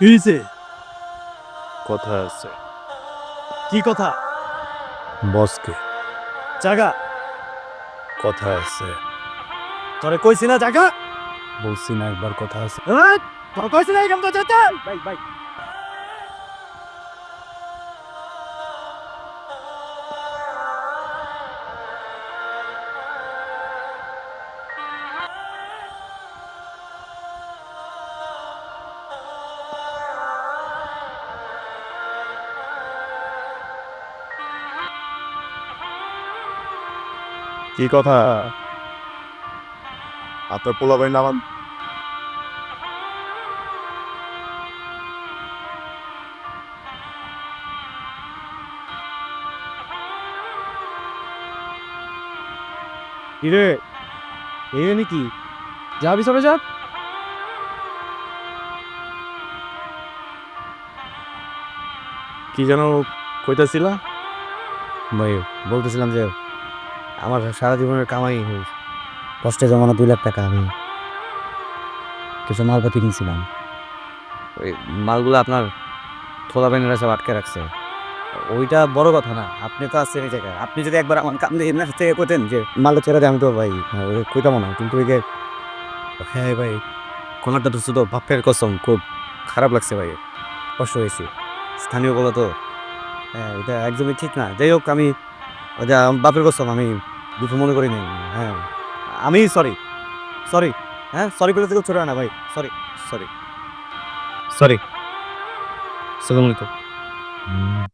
হইছে কথা আছে কি কথা? বসকে জাগা কথা আছে তোরে কইছি না জাগা। বলছি না একবার কথা আছে তোর কইছি না এখান তো যেতে। ভাই ভাই কি কথা আপনার পোলাবাই নামান কিরে এই নাকি যাবি সবে যা। কি যেন কইতাছিলা ভাই বলতেছিলাম যে আমার সারা জীবনের কামাই কষ্টে জমানো 2 লাখ টাকা আমি কিছু মালপাতি কিনছিলাম। ওই মালগুলো আপনার থোলা ব্যানেরা সব আটকে রাখছে। ওইটা বড় কথা না, আপনি তো আসছেন এই জায়গায়। আপনি যদি একবার আমার কান্দে এমনি থেকে কইতেন যে মালটা ছেড়ে দেয়, আমি তো ভাই ওই কইতাম না। কিন্তু ওই যে হ্যাঁ ভাই, কলারটা ধরছে তো বাপের কসম, খুব খারাপ লাগছে ভাই, কষ্ট হয়েছে। স্থানীয় বলা তো হ্যাঁ, এটা একদমই ঠিক না। যাই হোক, আমি ওই যে আমার বাপের কসম, আমি দুটো মনে করি নাই। হ্যাঁ, আমি সরি সরি হ্যাঁ, সরি বলে থেকে ছোট হয় না ভাই। Sorry sorry sorry. আসসালামু আলাইকুম।